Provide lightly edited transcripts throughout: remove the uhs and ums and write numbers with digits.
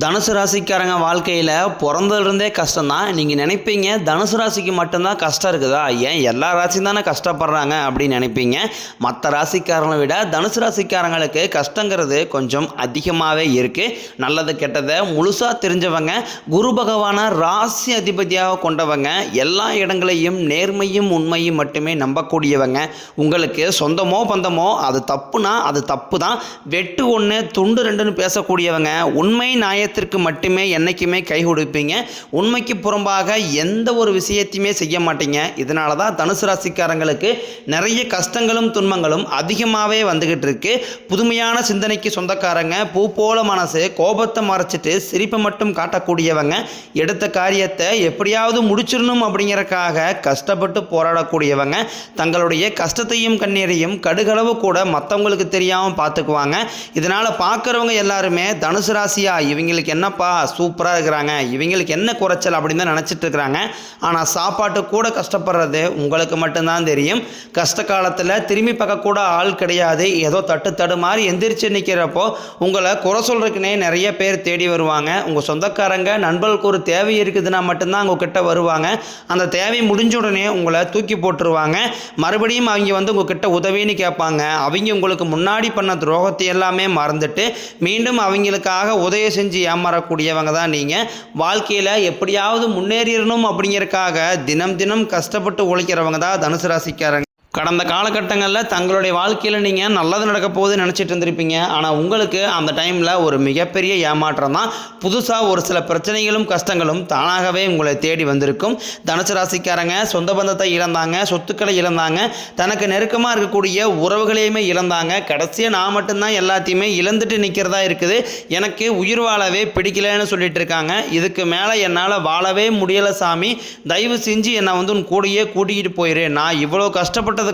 தனுசு ராசிக்காரங்க வாழ்க்கையில் பிறந்ததுலேருந்தே கஷ்டம்தான். நீங்கள் நினைப்பீங்க தனுசு ராசிக்கு மட்டும்தான் கஷ்டம் இருக்குதா, ஏன் எல்லா ராசியும் தானே கஷ்டப்படுறாங்க அப்படின்னு நினைப்பீங்க. மற்ற ராசிக்காரங்களை விட தனுசு ராசிக்காரங்களுக்கு கஷ்டங்கிறது கொஞ்சம் அதிகமாகவே இருக்குது. நல்லது கெட்டதை முழுசாக தெரிஞ்சவங்க, குரு பகவானை ராசி அதிபதியாக கொண்டவங்க, எல்லா இடங்களையும் நேர்மையும் உண்மையும் மட்டுமே நம்பக்கூடியவங்க. உங்களுக்கு சொந்தமோ பந்தமோ அது தப்புனா அது தப்பு தான், வெட்டு ஒன்று துண்டு ரெண்டுன்னு பேசக்கூடியவங்க, உண்மை நியாயத்திற்கு மட்டுமே என்றைக்குமே கை கொடுப்பீங்க. உண்மைக்கு புறம்பாக எந்த ஒரு விஷயத்தையுமே செய்ய மாட்டீங்க. இதனால தான் தனுசு ராசிக்காரங்களுக்கு நிறைய கஷ்டங்களும் துன்பங்களும் அதிகமாகவே வந்துக்கிட்டு இருக்கு. புதுமையான சிந்தனைக்கு சொந்தக்காரங்க, பூ போல மனசு, கோபத்தை மறைச்சிட்டு சிரிப்பை மட்டும் காட்டக்கூடியவங்க, எடுத்த காரியத்தை எப்படியாவது முடிச்சிடணும் அப்படிங்கிறக்காக கஷ்டப்பட்டு போராடக்கூடியவங்க, தங்களுடைய கஷ்டத்தையும் கண்ணீரையும் கடுகளவு கூட மற்றவங்களுக்கு தெரியாமல் பார்த்துக்குவாங்க. இதனால் பார்க்குறவங்க எல்லாருமே தனுசு ராசியா இவங்களுக்கு என்னப்பா சூப்பராக இருக்கிறாங்க, இவங்களுக்கு என்ன குறைச்சல் அப்படின்னு தான் நினச்சிட்டு இருக்கிறாங்க. ஆனால் சாப்பாட்டு கூட கஷ்டப்படுறது உங்களுக்கு மட்டும்தான் தெரியும். கஷ்ட காலத்தில் திரும்பி பார்க்கக்கூட ஆள் கிடையாது. ஏதோ தட்டு மாதிரி எந்திரிச்சு நிற்கிறப்போ உங்களை குறை சொல்கிறதுக்குனே நிறைய பேர் தேடி வருவாங்க. உங்கள் சொந்தக்காரங்க நண்பர்களுக்கு ஒரு தேவை இருக்குதுன்னா மட்டும்தான் உங்ககிட்ட வருவாங்க. அந்த தேவை முடிஞ்ச உடனே உங்களை தூக்கி போட்டுருவாங்க. மறுபடியும் அவங்க உங்ககிட்ட உதவின்னு கேட்பாங்க. அவங்க உங்களுக்கு முன்னாடி பண்ண துரோகத்தை எல்லாமே மறந்துட்டு மீண்டும் அவங்களுக்காக உதவி செஞ்சு ஏமாறக்கூடியவங்க தான் நீங்கள். வாழ்க்கையில் எப்படியாவது முன்னேறிடணும் அப்படிங்கிறதுக்காக தினம் தினம் கஷ்டப்பட்டு உழைக்கிறவங்க தான் தனுசு ராசிக்காரங்க. கடந்த காலகட்டங்களில் தங்களுடைய வாழ்க்கையில் நீங்கள் நல்லது நடக்க போகுதுன்னு நினச்சிட்டு இருந்திருப்பீங்க. ஆனால் உங்களுக்கு அந்த டைமில் ஒரு மிகப்பெரிய ஏமாற்றம் தான். புதுசாக ஒரு சில பிரச்சனைகளும் கஷ்டங்களும் தானாகவே உங்களை தேடி வந்திருக்கும். தனுசு ராசிக்காரங்க சொந்த பந்தத்தை இழந்தாங்க, சொத்துக்களை இழந்தாங்க, தனக்கு நெருக்கமாக இருக்கக்கூடிய உறவுகளையுமே இழந்தாங்க. கடைசியாக நான் மட்டும்தான் எல்லாத்தையுமே இழந்துட்டு நிற்கிறதா இருக்குது, எனக்கு உயிர் வாழவே பிடிக்கலன்னு சொல்லிட்டு இருக்காங்க. இதுக்கு மேலே என்னால் வாழவே முடியலை சாமி, தயவு செஞ்சு என்னை உன் கூடையே கூட்டிகிட்டு போயிரு. நான் இவ்வளோ கஷ்டப்பட்டதுக்கப்புறம்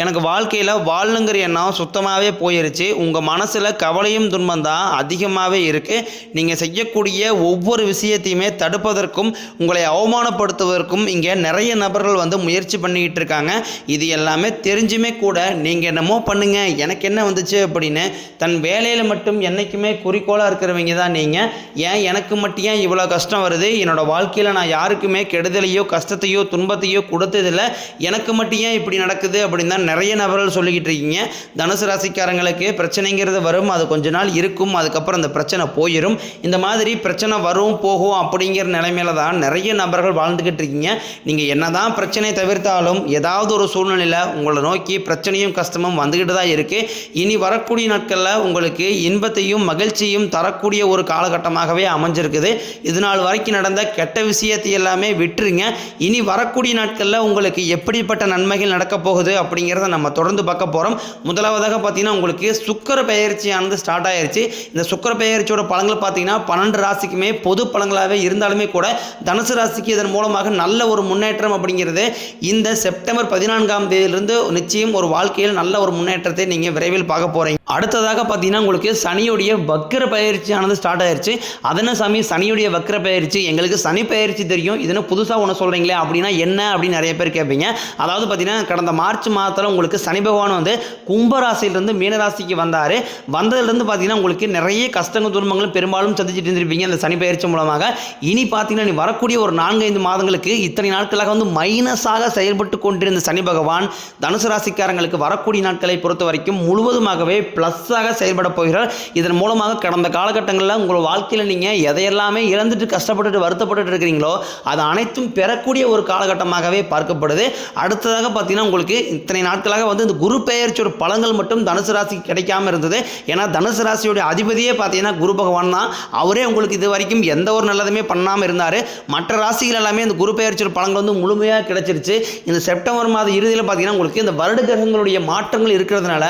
எனக்கு வாழ்க்கையில் வாழணுங்கிற எண்ணம் சுத்தமாகவே போயிருச்சு. உங்கள் மனசில் கவலையும் துன்பம் தான் அதிகமாகவே இருக்குது. நீங்கள் செய்யக்கூடிய ஒவ்வொரு விஷயத்தையுமே தடுப்பதற்கும் உங்களை அவமானப்படுத்துவதற்கும் இங்கே நிறைய நபர்கள் முயற்சி பண்ணிக்கிட்டு இருக்காங்க. இது எல்லாமே தெரிஞ்சுமே கூட நீங்கள் என்னமோ பண்ணுங்க, எனக்கு என்ன வந்துச்சு அப்படின்னு தன் வேலையில் மட்டும் என்றைக்குமே குறிக்கோளாக இருக்கிறவங்க தான் நீங்கள். ஏன் எனக்கு மட்டும் ஏன் இவ்வளோ கஷ்டம் வருது, என்னோடய வாழ்க்கையில் நான் யாருக்குமே கெடுதலையோ கஷ்டத்தையோ துன்பத்தையோ கொடுத்ததில்லை, எனக்கு மட்டும் ஏன் இப்படி நடக்குது அப்படின்னு தான் நிறைய நபர்கள் சொல்லிக்கிட்டு இருக்கீங்க. தனுசு ராசிக்காரங்களுக்கு பிரச்சனைங்கிறது வரும், அது கொஞ்ச நாள் இருக்கும், அதுக்கப்புறம் அந்த பிரச்சனை போயிடும். இந்த மாதிரி பிரச்சனை வரும் போகும் அப்படிங்கிற நிலைமையில தான் நிறைய நபர்கள் வாழ்ந்துக்கிட்டு இருக்கீங்க. நீங்கள் என்னதான் பிரச்சனை தவிர்த்தாலும் ஏதாவது ஒரு சூழ்நிலையில் உங்களை நோக்கி பிரச்சனையும் கஷ்டமும் வந்துக்கிட்டு தான் இருக்குது. இனி வரக்கூடிய நாட்களில் உங்களுக்கு இன்பத்தையும் மகிழ்ச்சியும் தரக்கூடிய ஒரு காலகட்டமாகவே அமைஞ்சிருக்குது. இது நாள் வரைக்கும் நடந்த கெட்ட விஷயத்தை எல்லாமே விட்டுருங்க. இனி வரக்கூடிய நாட்களில் உங்களுக்கு எப்படிப்பட்ட நன்மைகள் நடக்க போகுது அப்படிங்கிறத நம்ம தொடர்ந்து பார்க்க போகிறோம். முதலாவதாக பார்த்தீங்கன்னா உங்களுக்கு சுக்கிர பெயர்ச்சியானது ஸ்டார்ட் ஆயிருச்சு. இந்த சுக்கிர பெயர்ச்சியோட பலன்கள் பார்த்தீங்கன்னா 12 ராசிக்குமே பொது பலன்களாகவே இருந்தாலுமே கூட தனுசு ராசிக்கு இதன் மூலமாக நல்ல ஒரு முன்னேற்றம் அப்படிங்கிறது இந்த செப்டம்பர் 14ஆம் தேதியிலிருந்து நிச்சயம் ஒரு வாழ்க்கையில் நல்ல ஒரு முன்னேற்றத்தை நீங்கள் விரைவில் பார்க்க போகிறீங்க. அடுத்ததாக பார்த்தீங்கன்னா உங்களுக்கு சனியுடைய வக்ர பயிற்சியானது ஸ்டார்ட் ஆயிருச்சு. அதன சாமி சனியுடைய வக்ர பயிற்சி, எங்களுக்கு சனி பயிற்சி தெரியும், இதுன்னு புதுசாக ஒன்று சொல்கிறீங்களே அப்படின்னா என்ன அப்படின்னு நிறைய பேர் கேட்பீங்க. அதாவது பார்த்தீங்கன்னா கடந்த மார்ச் மாதத்தில் உங்களுக்கு சனி பகவான் கும்பராசியிலிருந்து மீனராசிக்கு வந்தார். வந்ததுலேருந்து பார்த்தீங்கன்னா உங்களுக்கு நிறைய கஷ்டங்கள் துன்பங்களும் பெரும்பாலும் சந்திச்சுட்டு இருந்திருப்பீங்க இந்த சனி பயிற்சி மூலமாக. இனி பார்த்தீங்கன்னா நீ வரக்கூடிய ஒரு 4-5 மாதங்களுக்கு இத்தனை நாட்களாக மைனஸாக செயல்பட்டு கொண்டிருந்த சனி பகவான் தனுசு ராசிக்காரங்களுக்கு வரக்கூடிய நாட்களை பொறுத்த வரைக்கும் முழுவதுமாகவே ப்ளஸ்ஸாக செயல்பட போகிறார். இதன் மூலமாக கடந்த காலகட்டங்களில் உங்கள் வாழ்க்கையில் நீங்கள் எதையெல்லாமே இழந்துட்டு கஷ்டப்பட்டுட்டு வருத்தப்பட்டு இருக்கிறீங்களோ அது அனைத்தும் பெறக்கூடிய ஒரு காலகட்டமாகவே பார்க்கப்படுது. அடுத்ததாக பார்த்தீங்கன்னா உங்களுக்கு இத்தனை நாட்களாக இந்த குரு பெயர்ச்சியோட பலன்கள் மட்டும் தனுசு ராசிக்கு கிடைக்காம இருந்தது. ஏன்னா தனுசு ராசியோட அதிபதியே பார்த்தீங்கன்னா குரு பகவான் தான். அவரே உங்களுக்கு இது வரைக்கும் எந்த ஒரு நல்லதுமே பண்ணாமல் இருந்தார். மற்ற ராசிகள் எல்லாமே இந்த குரு பெயர்ச்சியோட பலன்கள் முழுமையாக கிடைச்சிருச்சு. இந்த செப்டம்பர் மாத இறுதியில் பார்த்தீங்கன்னா உங்களுக்கு இந்த வருட கிரகங்களுடைய மாற்றங்கள் இருக்கிறதுனால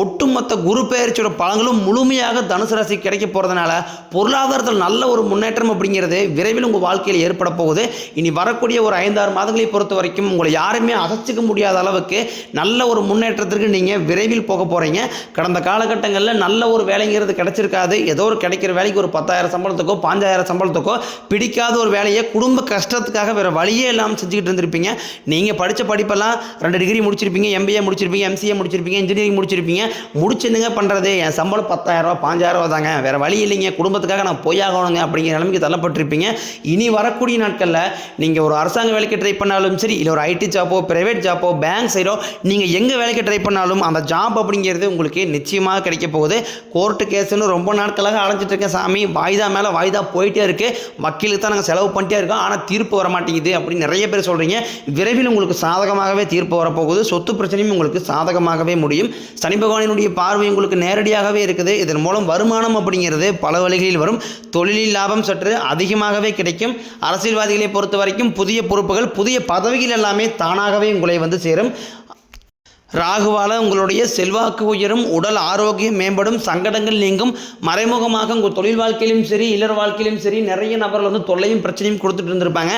ஒட்டுமொத்த குரு பெயர்ச்சியோட பலன்களும் முழுமையாக தனுசு ராசிக்கு கிடைக்க போகிறதுனால பொருளாதாரத்தில் நல்ல ஒரு முன்னேற்றம் அப்படிங்கிறது விரைவில் உங்கள் வாழ்க்கையில் ஏற்பட போகுது. இனி வரக்கூடிய ஒரு 5-6 மாதங்களை பொறுத்த வரைக்கும் உங்களை யாருமே அசைச்சிக்க முடியாத அளவுக்கு நல்ல ஒரு முன்னேற்றத்திற்கு நீங்கள் விரைவில் போக போகிறீங்க. கடந்த காலகட்டங்களில் நல்ல ஒரு வேலைங்கிறது கிடைச்சிருக்காது. ஏதோ ஒரு கிடைக்கிற வேலைக்கு ஒரு 10,000 சம்பளத்துக்கோ 5,000 சம்பளத்துக்கோ பிடிக்காத ஒரு வேலையை குடும்ப கஷ்டத்துக்காக வேறு வழியே இல்லாமல் செஞ்சுக்கிட்டு இருந்திருப்பீங்க. நீங்கள் படித்த படிப்பெல்லாம் 2 டிகிரி முடிச்சிருப்பீங்க, MBA முடிச்சிருப்பீங்க, MCA முடிச்சிருப்பீங்க, இன்ஜினியரிங் முடிச்சிருப்பீங்க. முடிச்சுன்னுங்க பண்ணுறது என் சம்பளம் 10,000 5,000 தாங்க, வேறு வழி இல்லைங்க, குடும்பத்துக்காக நான் போயாகணுங்க அப்படிங்கிற நிலைமைக்கு தள்ளப்பட்டிருப்பீங்க. இனி வரக்கூடிய நாட்களில் நீங்கள் ஒரு அரசாங்க வேலைக்கு ட்ரை பண்ணாலும் சரி, இல்லை ஒரு IT ஜாப்போ பிரைவேட் ஜாப்போ பேங்க் சைடோ நீங்கள் எங்கே வேலைக்கு ட்ரை பண்ணாலும் அந்த ஜாப் அப்படிங்கிறது உங்களுக்கு நிச்சயமாக கிடைக்க போகுது. கோர்ட்டு கேஸுன்னு ரொம்ப நாட்களாக அலைஞ்சிட்டு இருக்கேன் சாமி, வாய்தா மேலே வாய்தா போயிட்டே இருக்குது, வக்கீலுக்கு தான் நாங்கள் செலவு பண்ணிட்டே இருக்கோம், ஆனால் தீர்ப்பு வர மாட்டேங்குது அப்படின்னு நிறைய பேர் சொல்கிறீங்க. விரைவில் உங்களுக்கு சாதகமாகவே தீர்ப்பு வரப்போகுது. சொத்து பிரச்சனையும் உங்களுக்கு சாதகமாகவே முடியும். சனி பகவானினுடைய பார்வை உங்களுக்கு நேரடியாகவே இருக்குது. இதன் மூலம் வருமானம் அப்படிங்கிறது பல வழிகளில் வரும். தொழிலில் லாபம் சற்று அதிகமாகவே கிடைக்கும். அரசியல்வாதிகளை பொறுத்த வரைக்கும் புதிய பொறுப்புகள் புதிய பதவிகள் எல்லாமே தானாகவே உங்களை வந்து சேரும். ராகுவால் உங்களுடைய செல்வாக்கு உயரும், உடல் ஆரோக்கியம் மேம்படும், சங்கடங்கள் நீங்கும். மறைமுகமாக உங்கள் தொழில் வாழ்க்கையிலும் சரி இல்லற வாழ்க்கையிலும் சரி நிறைய நபர்கள் வந்து தொல்லையும் பிரச்சனையும் கொடுத்துட்டு இருந்திருப்பாங்க.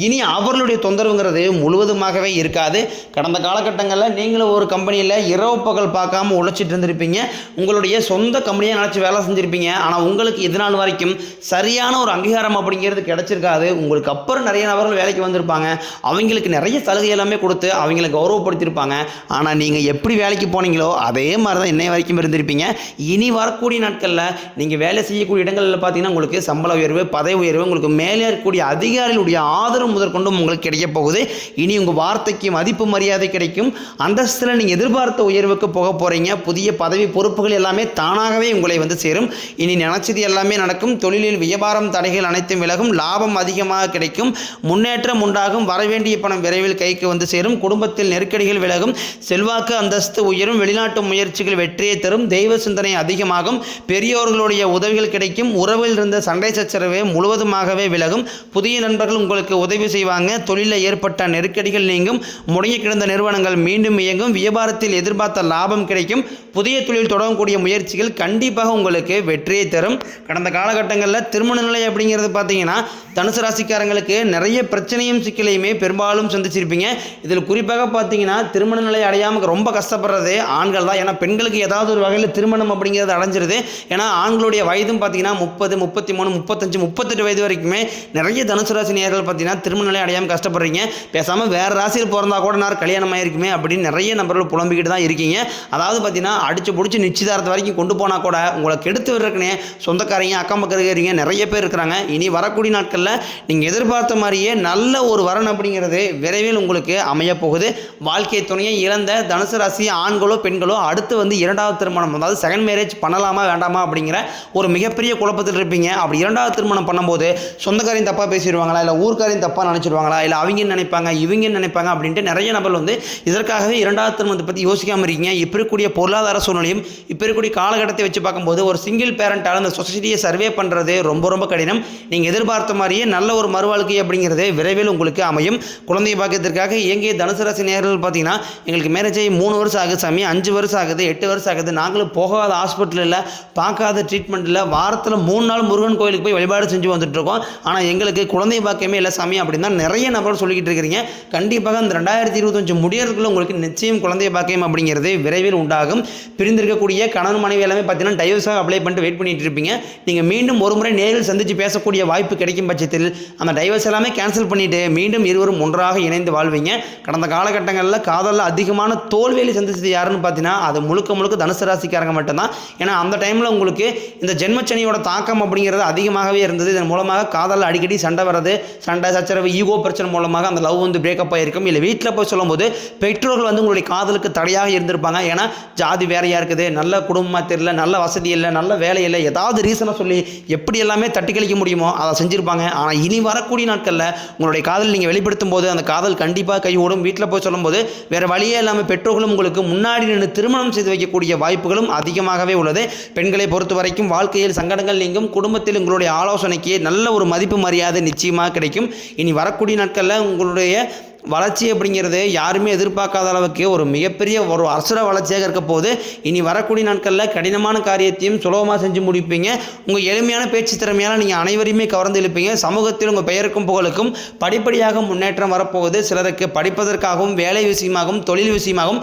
இனி அவர்களுடைய தொந்தரவுங்கிறது முழுவதுமாகவே இருக்காது. கடந்த காலகட்டங்களில் நீங்களும் ஒரு கம்பெனியில் இரவு பகல் பார்க்காம உழைச்சிட்டு இருந்திருப்பீங்க. உங்களுடைய சொந்த கம்பெனியை நினச்சி வேலை செஞ்சுருப்பீங்க. ஆனால் உங்களுக்கு இது நாள் வரைக்கும் சரியான ஒரு அங்கீகாரம் அப்படிங்கிறது கிடைச்சிருக்காது. உங்களுக்கு அப்புறம் நிறைய நபர்கள் வேலைக்கு வந்திருப்பாங்க. அவங்களுக்கு நிறைய சலுகை எல்லாமே கொடுத்து அவங்களை கௌரவப்படுத்தியிருப்பாங்க. ஆனால் நீங்கள் எப்படி வேலைக்கு போனீங்களோ அதே மாதிரி தான் இன்னைய வரைக்கும் இருந்திருப்பீங்க. இனி வரக்கூடிய நாட்களில் நீங்கள் வேலை செய்யக்கூடிய இடங்களில் பார்த்தீங்கன்னா உங்களுக்கு சம்பள உயர்வு, பதவி உயர்வு, உங்களுக்கு மேலே இருக்கக்கூடிய அதிகாரிகளுடைய ஆதரவு முதற்கொண்டும் உங்களுக்கு கிடைக்க போகுது. இனி உங்கள் வார்த்தைக்கு மதிப்பு மரியாதை கிடைக்கும். அந்தஸ்தில் நீங்கள் எதிர்பார்த்த உயர்வுக்கு போக போகிறீங்க. புதிய பதவி பொறுப்புகள் எல்லாமே தானாகவே உங்களை வந்து சேரும். இனி நினைச்சது எல்லாமே நடக்கும். தொழிலில் வியாபாரம் தடைகள் அனைத்தும் விலகும். லாபம் அதிகமாக கிடைக்கும். முன்னேற்றம் உண்டாகும். வரவேண்டிய பணம் விரைவில் கைக்கு வந்து சேரும். குடும்பத்தில் நெருக்கடிகள் விலகும். செல்வாக்கு அந்தஸ்து உயரும். வெளிநாட்டு முயற்சிகள் வெற்றியை தரும். தெய்வ சிந்தனை அதிகமாகும். பெரியோர்களுடைய உதவிகள் கிடைக்கும். உறவில் இருந்த சண்டை சச்சரவு முழுவதுமாகவே விலகும். புதிய நண்பர்கள் உங்களுக்கு உதவி செய்வாங்க. தொழிலில் ஏற்பட்ட நெருக்கடிகள் நீங்கும். முடங்கி கிடந்த நிறுவனங்கள் மீண்டும் இயங்கும். வியாபாரத்தில் எதிர்பார்த்த லாபம் கிடைக்கும். புதிய தொழில் தொடங்கக்கூடிய முயற்சிகள் கண்டிப்பாக உங்களுக்கு வெற்றியை தரும். கடந்த காலகட்டங்களில் திருமண நிலை அப்படிங்கிறது பார்த்தீங்கன்னா தனுசு ராசிக்காரங்களுக்கு நிறைய பிரச்சனையும் சிக்கலையுமே பெரும்பாலும் சந்திச்சிருப்பீங்க. இதில் குறிப்பாக பார்த்தீங்கன்னா திருமண நிலை அடையாமல் ரொம்ப கஷ்டப்படுறது ஆண்கள் தான். ஏன்னா பெண்களுக்கு ஏதாவது ஒரு வகையில் திருமணம் அப்படிங்கிறது அடைஞ்சிருது. ஏன்னா ஆண்களுடைய வயதும் பார்த்தீங்கன்னா 30, 33, 35, 38 வயது வரைக்குமே நிறைய தனுசு ராசி நேயர்கள் பார்த்தீங்கன்னா திருமண நிலை அடையாமல் கஷ்டப்படுறீங்க. பேசாமல் வேறு ராசியில் பிறந்தா கூட நான் கல்யாணம் ஆகிருக்குமே அப்படின்னு நிறைய நபர்கள் புலம்பிக்கிட்டு தான் இருக்கீங்க. அதாவது பார்த்தீங்கன்னா அடிச்சு பிடிச்சி நிச்சயதாரத்து வரைக்கும் கொண்டு போனால் கூட உங்களை கெடுத்து விடுறக்குனே சொந்தக்காரங்க அக்கம் பக்கம் இருக்கிறீங்க நிறைய பேர் இருக்கிறாங்க. இனி வரக்கூடிய நாட்களில் நீங்கள் எதிர்பார்த்த மாதிரியே நல்ல ஒரு வரன் அப்படிங்கிறது விரைவில் உங்களுக்கு அமைய போகுது. வாழ்க்கை துணையை இழந்த தனுசு ராசி ஆண்களோ பெண்களோ அடுத்து வந்து இரண்டாவது திருமணம், அதாவது செகண்ட் மேரேஜ் பண்ணலாமா வேண்டாமா அப்படிங்கிற ஒரு மிகப்பெரிய குழப்பத்தில் இருப்பீங்க. அப்படி இரண்டாவது திருமணம் பண்ணும்போது சொந்தக்காரையும் தப்பாக பேசிடுவாங்களா, இல்லை ஊர்க்காரையும் தப்பாக நினச்சிடுவாங்களா, இல்லை அவங்க நினைப்பாங்க இவங்க நினைப்பாங்க அப்படின்ட்டு நிறைய நபர்கள் வந்து இதற்காகவே இரண்டாவது திருமணத்தை பற்றி யோசிக்காமல் இருக்கீங்க. இப்போ இருக்கக்கூடிய பொருளாதார சூழ்நிலையும் இப்போ இருக்கக்கூடிய காலகட்டத்தை வச்சு பார்க்கும்போது ஒரு சிங்கிள் பேரண்டால் அந்த சொசைட்டியை சர்வே பண்ணுறது ரொம்ப ரொம்ப கடினம். நீங்கள் எதிர்பார்த்த மாதிரியே நல்ல ஒரு மறுவாழ்க்கை அப்படிங்கிறது விரைவில் உங்களுக்கு அமையும். குழந்தை பாக்கியத்திற்காக இயங்கிய தனுசு ராசி நேயர்கள் பார்த்தீங்கன்னா எங்களுக்கு மேரேஜ் 3 வருஷம் ஆகுது சாமி, 5 வருஷம் ஆகுது, 8 வருஷம் ஆகுது, நாங்களும் போகாத ஹாஸ்பிட்டல் இல்லை, பார்க்காத ட்ரீட்மெண்ட் இல்லை, வாரத்தில் 3 நாள் முருகன் கோயிலுக்கு போய் வழிபாடு செஞ்சு வந்துட்டுருக்கோம், ஆனால் எங்களுக்கு குழந்தை பாக்கியமே இல்லை சாமி அப்படின்னு தான் நிறைய நபர்கள் சொல்லிக்கிட்டு இருக்கிறீங்க. கண்டிப்பாக அந்த 2025 முடியறதுக்குள்ள உங்களுக்கு நிச்சயம் குழந்தை பாக்கியம் அப்படிங்கிறது விரைவில் உண்டாகும். பிரிந்திருக்கக்கூடிய கணவன் மனைவி எல்லாமே பார்த்தீங்கன்னா டைவர்ஸாக அப்ளை பண்ணிட்டு வெயிட் பண்ணிட்டு இருப்பீங்க. நீங்கள் மீண்டும் ஒரு முறை நேரில் சந்தித்து பேசக்கூடிய வாய்ப்பு கிடைக்கும் பட்சத்தில் அந்த டைவர்ஸ் எல்லாமே கேன்சல் பண்ணிவிட்டு மீண்டும் இருவரும் ஒன்றாக இணைந்து வாழ்வீங்க. கடந்த காலகட்டங்களில் காதலில் அதிகமான தோல்வியை சந்திச்சது யாருன்னு பார்த்தீங்கன்னா அது முழுக்க முழுக்க தனுசு ராசிக்காரங்க மட்டும்தான். ஏன்னா அந்த டைமில் உங்களுக்கு இந்த ஜென்மச்சனியோட தாக்கம் அப்படிங்கிறது அதிகமாகவே இருந்தது. இதன் மூலமாக காதலில் அடிக்கடி சண்டை வர்றது, சண்டை சச்சரவு, ஈகோ பிரச்சனை மூலமாக அந்த லவ் வந்து பிரேக்கப் ஆகிருக்கும். இல்லை வீட்டில் போய் சொல்லும்போது பெற்றோர்கள் வந்து உங்களுடைய காதலுக்கு தடையாக இருந்திருப்பாங்க. ஏன்னா ஜாதி வேறையாக இருக்குது, நல்ல குடும்பமாக தெரியல, நல்ல வசதி இல்லை, நல்ல வேலை இல்லை, ஏதாவது ரீசனை சொல்லி எப்படி எல்லாமே தட்டி கழிக்க முடியுமோ அதை செஞ்சுருப்பாங்க. ஆனால் இனி வரக்கூடிய நாட்களில் உங்களுடைய காதல் நீங்கள் வெளிப்படுத்தும் போது அந்த காதல் கண்டிப்பாக கை ஓடும். வீட்டில் போய் சொல்லும்போது வேறு வழியே இல்லாமல் பெற்றோர்களும் உங்களுக்கு முன்னாடி நின்று திருமணம் செய்து வைக்கக்கூடிய வாய்ப்புகளும் அதிகமாகவே உள்ளது. பெண்களை பொறுத்த வரைக்கும் வாழ்க்கையில் சங்கடங்கள் நீங்கும். குடும்பத்தில் உங்களுடைய ஆலோசனைக்கு நல்ல ஒரு மதிப்பு மரியாதை நிச்சயமாக கிடைக்கும். இனி வரக்கூடிய நாட்களில் உங்களுடைய வளர்ச்சி அப்படிங்கிறது யாருமே எதிர்பார்க்காத அளவுக்கு ஒரு மிகப்பெரிய ஒரு அசுர வளர்ச்சியாக இருக்க போது. இனி வரக்கூடிய நாட்களில் கடினமான காரியத்தையும் சுலபமாக செஞ்சு முடிப்பீங்க. உங்கள் எளிமையான பேச்சு திறமையால் நீங்கள் அனைவரையுமே கவர்ந்து இழுப்பீங்க. சமூகத்தில் உங்கள் பெயருக்கும் புகழுக்கும் படிப்படியாக முன்னேற்றம் வரப்போகுது. சிலருக்கு படிப்பதற்காகவும் வேலை விஷயமாகவும் தொழில் விஷயமாகவும்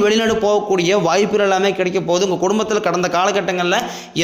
வெளிநாடு போகக்கூடிய வாய்ப்புகள் எல்லாமே கிடைக்க போகுது. உங்கள் குடும்பத்தில் கடந்த காலகட்டங்களில்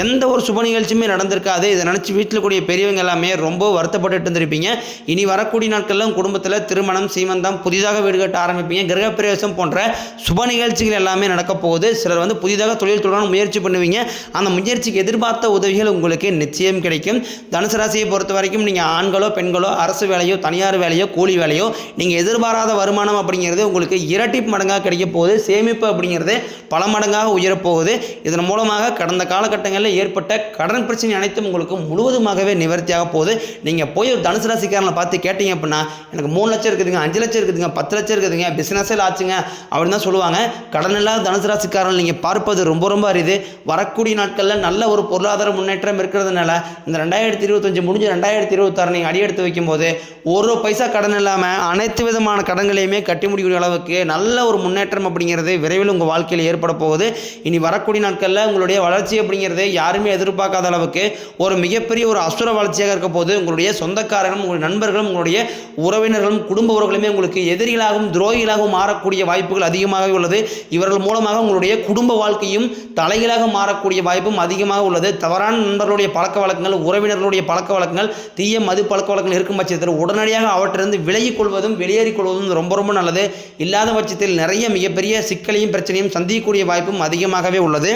எந்த ஒரு சுப நிகழ்ச்சியுமே நடந்திருக்காது. இதை நினச்சி வீட்டில் கூடிய பெரியவங்க எல்லாமே ரொம்ப வருத்தப்பட்டு இருந்திருப்பீங்க. இனி வரக்கூடிய நாட்களில் உங்கள் குடும்பத்தில் திருமணம், சீமந்தம், புதிதாக வீடு கட்ட ஆரம்பிப்பீங்க. கிரகப்பிரவேசம் போன்ற சுப நிகழ்ச்சிகள் எல்லாமே நடக்க போகுது. சிலர் புதிதாக தொழில் தொடர முயற்சி பண்ணுவீங்க. அந்த முயற்சிக்கு எதிர்பார்த்த உதவிகள் உங்களுக்கு நிச்சயம் கிடைக்கும். தனுசு ராசியை பொறுத்த வரைக்கும் நீங்கள் ஆண்களோ பெண்களோ அரசு வேலையோ தனியார் வேலையோ கூலி வேலையோ நீங்கள் எதிர்பாராத வருமானம் அப்படிங்கிறது உங்களுக்கு இரட்டிப்பு மடங்காக கிடைக்க போகுது. சேமிப்பு அப்படிங்கிறது பல மடங்காக உயரப்போகுது. இதன் மூலமாக கடந்த காலகட்டங்களில் ஏற்பட்ட கடன் பிரச்சனை அனைத்தும் உங்களுக்கு முழுவதுமாகவே நிவர்த்தியாக போகுது. நீங்கள் போய் ஒரு தனுசு ராசிக்காரனை பார்த்து கேட்டீங்க அப்படின்னா எனக்கு 3 லட்சம் இருக்குதுங்க, 5 லட்சம் இருக்குதுங்க, 10 லட்சம் இருக்குதுங்க, பிஸ்னஸே ஆச்சுங்க அப்படின்னு தான் சொல்லுவாங்க. கடன் இல்லாத தனுசு ராசிக்காரன் நீங்கள் பார்ப்பது ரொம்ப ரொம்ப அரிது. வரக்கூடிய நாட்களில் நல்ல ஒரு பொருளாதார முன்னேற்றம் இருக்கிறதுனால இந்த 2025 முடிஞ்சு 2026 நீங்கள் அடியெடுத்து வைக்கும்போது ஒரு பைசா கடன் இல்லாமல் அனைத்து விதமான கடன்களையுமே கட்டி முடிக்கிற அளவுக்கு நல்ல ஒரு முன்னேற்றம் அப்படிங்கிறது விரைவில் உங்கள் வாழ்க்கையில் ஏற்பட போகுது. இனி வரக்கூடிய நாட்களில் உங்களுடைய வளர்ச்சி அப்படிங்கிறது யாருமே எதிர்பார்க்காத அளவுக்கு ஒரு மிகப்பெரிய ஒரு அசுர வளர்ச்சியாக இருக்க போது. உங்களுடைய சொந்தக்காரர்களும் உங்களுடைய நண்பர்களும் உங்களுடைய உறவினர்களும் குடும்ப உறவுகளுமே உங்களுக்கு எதிரிகளாகவும் துரோகிகளாகவும் மாறக்கூடிய வாய்ப்புகள் அதிகமாக உள்ளது. இவர்கள் மூலமாக உங்களுடைய குடும்ப வாழ்க்கையும் தலைகளாக மாறக்கூடிய வாய்ப்பும் அதிகமாக உள்ளது. தவறான நண்பர்களுடைய பழக்க வழக்கங்கள், உறவினர்களுடைய பழக்க வழக்கங்கள், தீய மது பழக்க வழக்கங்கள் இருக்கும் பட்சத்தில் உடனடியாக அவற்றிலிருந்து விலகிக் கொள்வதும் வெளியேறிக் கொள்வதும் ரொம்ப ரொம்ப நல்லது. இல்லாத பட்சத்தில் நிறைய மிகப்பெரிய சிக்கலையும் பிரச்சனையும் சந்திக்கக்கூடிய வாய்ப்பும் அதிகமாகவே உள்ளது.